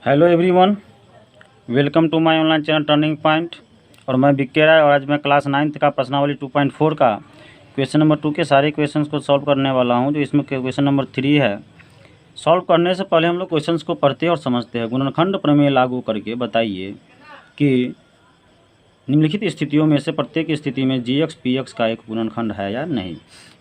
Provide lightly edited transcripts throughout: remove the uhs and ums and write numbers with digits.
Hello everyone, welcome to my online channel turning point. और मैं विक्की राय और आज मैं क्लास 9th का प्रश्नावली 2.4 का क्वेश्चन नंबर 2 के सारे क्वेश्चंस को सॉल्व करने वाला हूं, जो इसमें क्वेश्चन नंबर 3 है। सॉल्व करने से पहले हम लोग क्वेश्चंस को पढ़ते और समझते हैं। गुणनखंड प्रमेय लागू करके बताइए कि निम्नलिखित स्थितियों में से प्रत्येक स्थिति में जी एक्स पी एक्स का एक गुणनखंड है या नहीं।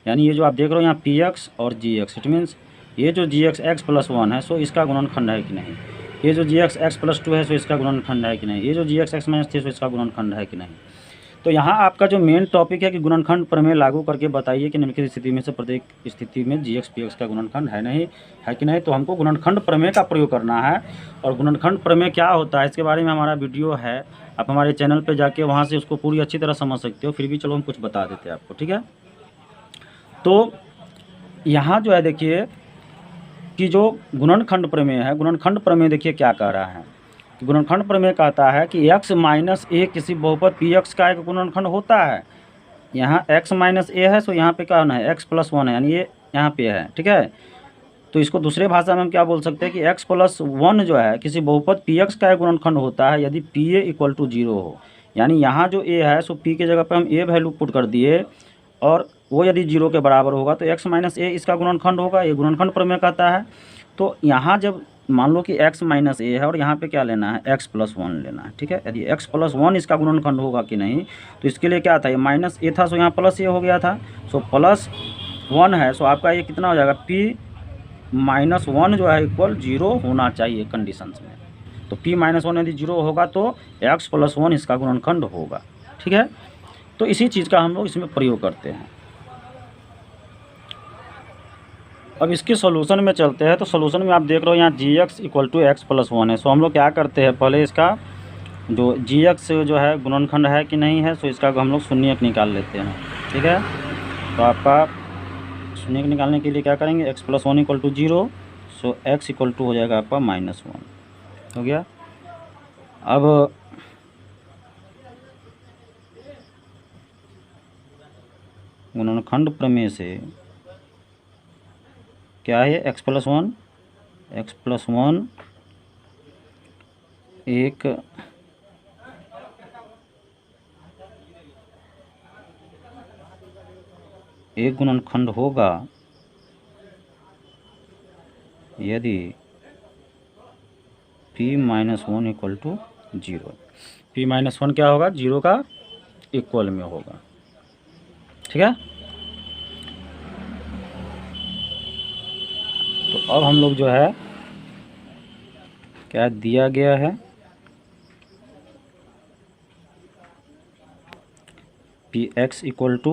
यानी ये जो आप देख रहे हो यहाँ पी एक्स और जी एक्स, इट मीन्स ये जो जी एक्स एक्स प्लस 1 है सो इसका गुणनखंड है कि नहीं। ये जो जी एक्स एक्स प्लस 2 है सो इसका गुणनखंड है कि नहीं। ये जो जी एक्स एक्स माइनस 3 सो इसका गुणनखंड है कि नहीं। तो यहाँ आपका जो मेन टॉपिक है कि गुणनखंड प्रमेय लागू करके बताइए कि निम्नलिखित स्थिति में से प्रत्येक स्थिति में जी एक्स पी एक्स का गुणनखंड है नहीं है कि नहीं। तो हमको गुणनखंड प्रमेय का प्रयोग करना है। और गुणनखंड प्रमेय क्या होता है इसके बारे में हमारा वीडियो है, आप हमारे चैनल पे जाके वहाँ से उसको पूरी अच्छी तरह समझ सकते हो। फिर भी चलो हम कुछ बता देते हैं आपको, ठीक है। तो यहाँ जो है देखिए कि जो गुणनखंड प्रमेय है, गुणनखंड प्रमेय देखिए क्या कह रहा है कि गुणनखंड प्रमेय कहता है कि x माइनस ए किसी बहुपद पी एक्स का एक गुणनखंड होता है। यहाँ x माइनस ए है सो यहाँ पे क्या होना है x प्लस 1 है, यानी ये यहाँ पे है, ठीक है। तो इसको दूसरे भाषा में हम क्या बोल सकते हैं कि x प्लस 1 जो है किसी बहुपद पी एक्स का एक गुणनखंड होता है यदि पी ए इक्वल टू 0 हो। यानी यहाँ जो a है सो p के जगह पे हम a वैल्यू पुट कर दिए और वो यदि 0 के बराबर होगा तो x माइनस ए इसका गुणनखंड होगा। ये गुणनखंड प्रमेय कहता है। तो यहाँ जब मान लो कि x माइनस ए है और यहाँ पे क्या लेना है x प्लस 1 लेना है, ठीक है। यदि x प्लस 1 इसका गुणनखंड होगा कि नहीं, तो इसके लिए क्या था, ये माइनस ए था सो यहाँ प्लस ए हो गया था। सो प्लस 1 है सो आपका ये कितना हो जाएगा, p माइनस 1 जो है इक्वल 0 होना चाहिए कंडीशंस में। तो p माइनस 1 यदि 0 होगा तो x प्लस 1 इसका गुणनखंड होगा, ठीक है। तो इसी चीज़ का हम लोग इसमें प्रयोग करते हैं। अब इसके सॉल्यूशन में चलते हैं। तो सॉल्यूशन में आप देख रहे हो यहाँ g x equal to x plus 1 है। सो हम लोग क्या करते हैं, पहले इसका जो जी एक्स जो है गुणनखंड है कि नहीं है, सो इसका हम लोग शून्यक निकाल लेते हैं, ठीक है। तो आपका शून्यक निकालने के लिए क्या करेंगे, x plus 1 equal to 0, so x equal to हो जाएगा आपका -1 हो गया। अब गुणनखंड प्रमेय से क्या है, एक्स प्लस 1 एक गुणनखंड होगा यदि p minus 1 equal to 0। p minus 1 क्या होगा, 0 का इक्वल में होगा, ठीक है। तो अब हम लोग जो है क्या दिया गया है, p x equal to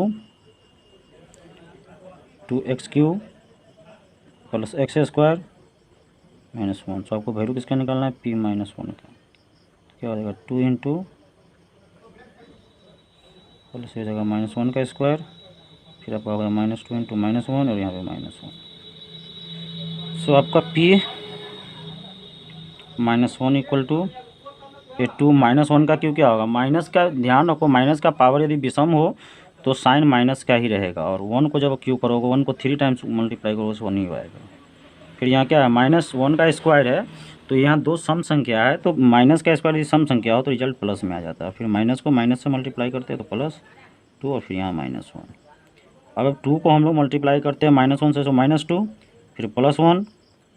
2x³ plus x square minus 1। तो आपको वैल्यू किसका निकालना है, p माइनस 1 का। क्या हो जाएगा, 2 इंटू प्लस हो जाएगा -1 का स्क्वायर, फिर आपका होगा -2 इंटू -1 और यहाँ पे -1। सो आपका p माइनस 1 इक्वल टू ये 2 -1 का क्यों क्या होगा, माइनस का ध्यान रखो, माइनस का पावर यदि विषम हो तो साइन माइनस का ही रहेगा। और 1 को जब क्यू करोगे, 1 को 3 टाइम्स मल्टीप्लाई करोगे तो 1 ही आएगा। फिर यहाँ क्या है, -1 का स्क्वायर है तो यहाँ दो सम संख्या है, तो माइनस का स्क्वायर यदि सम संख्या हो तो रिजल्ट प्लस में आ जाता है। फिर माइनस को माइनस से मल्टीप्लाई करते हैं तो +2 और फिर यहाँ -1। अब 2 को हम लोग मल्टीप्लाई करते हैं -1 से, तो -2 फिर +1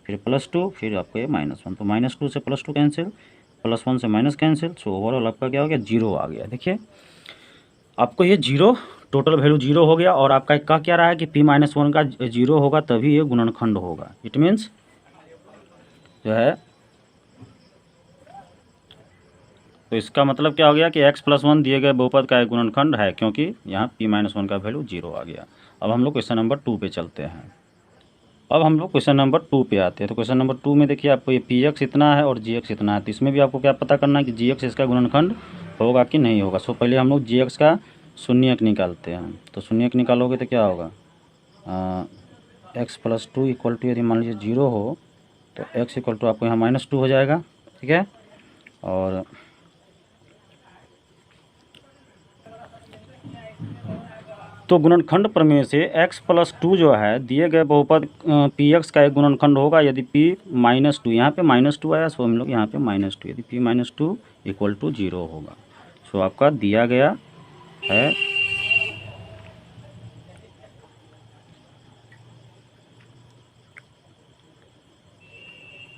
फिर +2 फिर आपको ये -1। तो -2 से +2 कैंसिल, +1 से माइनस कैंसिल। सो ओवरऑल आपका क्या हो गया, 0 आ गया। देखिए आपको ये 0 टोटल वैल्यू 0 हो गया। और आपका कह क्या रहा है कि p माइनस 1 का 0 होगा तभी ये गुणनखंड होगा। इट मीन्स जो है, तो इसका मतलब क्या हो गया कि x प्लस 1 दिए गए बहुपद का एक गुणनखंड है, क्योंकि यहाँ p माइनस 1 का वैल्यू 0 आ गया। अब हम लोग क्वेश्चन नंबर 2 पे चलते हैं। अब हम लोग क्वेश्चन नंबर 2 पे आते हैं। तो क्वेश्चन नंबर 2 में देखिए आपको ये px इतना है और gx इतना है। तो इसमें भी आपको क्या पता करना है कि gx इसका गुणनखंड होगा कि नहीं होगा। सो पहले हम लोग gx का शून्यक निकालते हैं। तो शून्यक निकालोगे तो क्या होगा, x प्लस 2 इक्वल टू यदि मान लीजिए 0 हो तो x इक्वल टू आपको यहाँ -2 हो जाएगा, ठीक है। और तो गुणनखंड प्रमेय से x+2 जो है दिए गए बहुपद px का एक गुणनखंड होगा यदि p-2, यहाँ पे -2 आया, सो हम लोग यहाँ पे -2, यदि p-2 = 0 होगा। सो आपका दिया गया है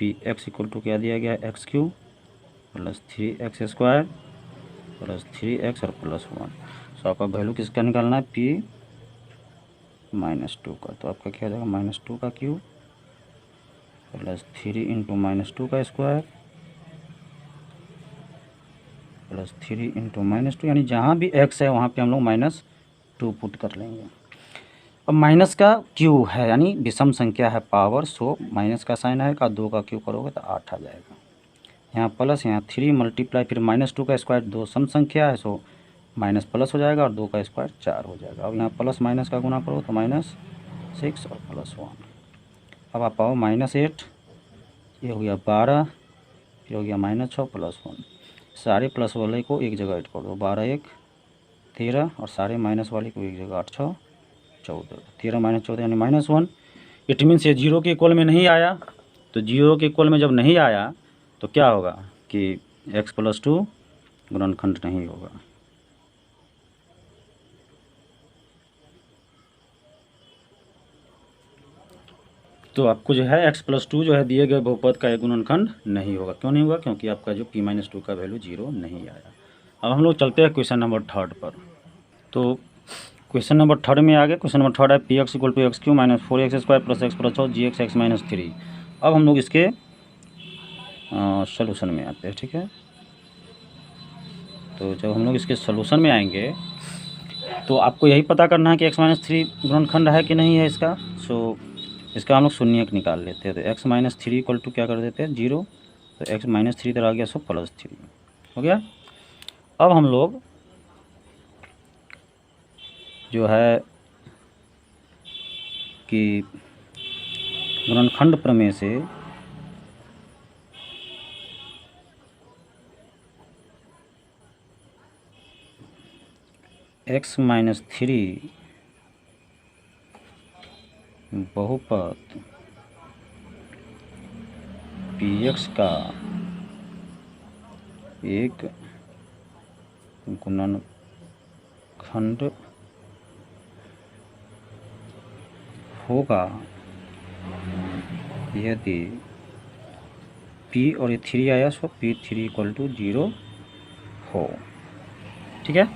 px = क्या दिया गया है, x³ + 3x² + 3x और +1। सो आपका वैल्यू किसका निकालना है, p-2 का। तो आपका क्या हो जाएगा, -2 का क्यूब + 3 × -2 का स्क्वायर + 3 × -2, यानी जहाँ भी x है वहाँ पे हम लोग -2 पुट कर लेंगे। अब माइनस का क्यू है यानी विषम संख्या है पावर, सो माइनस का साइन आएगा, 2 का क्यू करोगे तो 8 आ जाएगा। यहाँ प्लस, यहाँ 3 मल्टीप्लाई फिर -2 का स्क्वायर, 2 सम संख्या है, सो माइनस प्लस हो जाएगा और 2 का स्क्वायर 4 हो जाएगा। अब यहाँ प्लस माइनस का गुना करो तो -6 और +1। अब आप आओ -8, ये हो गया 12, फिर हो गया -6 +1। सारे प्लस वाले को एक जगह ऐड कर दो, 12 1 13 और सारे माइनस वाले को एक जगह, 8 6 14, 13 - 14 यानी -1। इट मीन्स ये 0 के इक्वल में नहीं आया। तो 0 के इक्वल में जब नहीं आया तो क्या होगा कि x+2 गुणनखंड नहीं होगा। तो आपको जो है x+2 जो है दिए गए बहुपद का एक गुणनखंड नहीं होगा। क्यों नहीं होगा, क्योंकि आपका जो p-2 का वैल्यू 0 नहीं आया। अब हम लोग चलते हैं क्वेश्चन नंबर 3 पर। तो क्वेश्चन नंबर 3 में आ गए। क्वेश्चन नंबर 3 है px = x³ - 4x² + x + 6 gx x - 3। अब हम लोग इसके सॉल्यूशन में आते हैं, ठीक है। तो जब हम लोग इसके सॉल्यूशन में आएंगे तो आपको यही पता करना है कि x - 3 गुणनखंड है कि नहीं है इसका। सो इसका हम लोग शून्यक निकाल लेते हैं। तो x - 3 = क्या कर देते हैं, 0। तो x - 3 इधर आ गया, सो +3 हो गया। अब हम लोग जो है कि गुणनखंड प्रमेय से x - 3 बहुपद px का एक गुणनखंड होगा यदि p और ये 3 आया, सो p3 = 0 हो, ठीक है।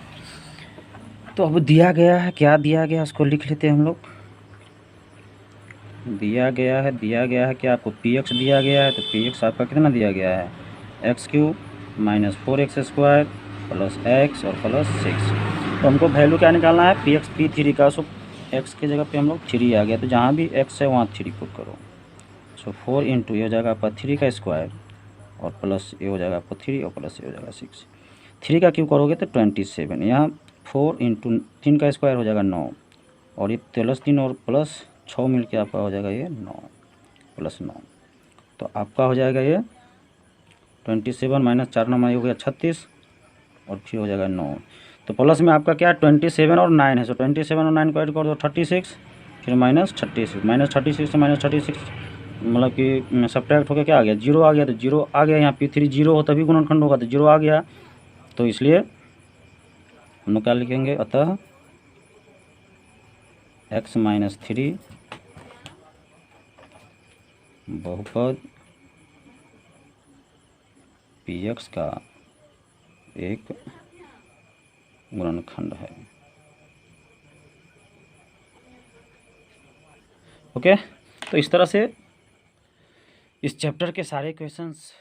तो अब दिया गया है, क्या दिया गया उसको लिख लेते हैं हम लोग। दिया गया है कि आपको px दिया गया है। तो px आपका कितना दिया गया है, x³ - 4x² + x और +6। तो हमको वैल्यू क्या निकालना है, px p3 का। सो x की जगह पे हम लोग 3 आ गया, तो जहाँ भी x है वहाँ 3 पुट करो। सो 4 × ये हो जाएगा आपका 3 का स्क्वायर और प्लस ये हो जाएगा आपको 3 और प्लस ये हो जाएगा 6। 3 का क्यूब करोगे तो 27। यहाँ 4 × 3 का स्क्वायर हो जाएगा 9 और ये +3 और +6 मिल के आपका हो जाएगा ये 9 + 9। तो आपका हो जाएगा ये 27 - 4 9 हो गया 36 और फिर हो जाएगा 9। तो प्लस में आपका क्या 27 और 9 है। सो 27 और 9 को ऐड कर दो 36, फिर -36 -36 से -36 मतलब कि सब्ट्रैक्ट होकर क्या आ गया, 0 आ गया। तो 0 आ गया, यहाँ p3 0 हो तभी गुणनखंड होगा, तो 0 आ गया। तो इसलिए हम लोग क्या लिखेंगे, अतः x - 3 बहुपद px का एक गुणनखंड है। ओके, तो इस तरह से इस चैप्टर के सारे क्वेश्चंस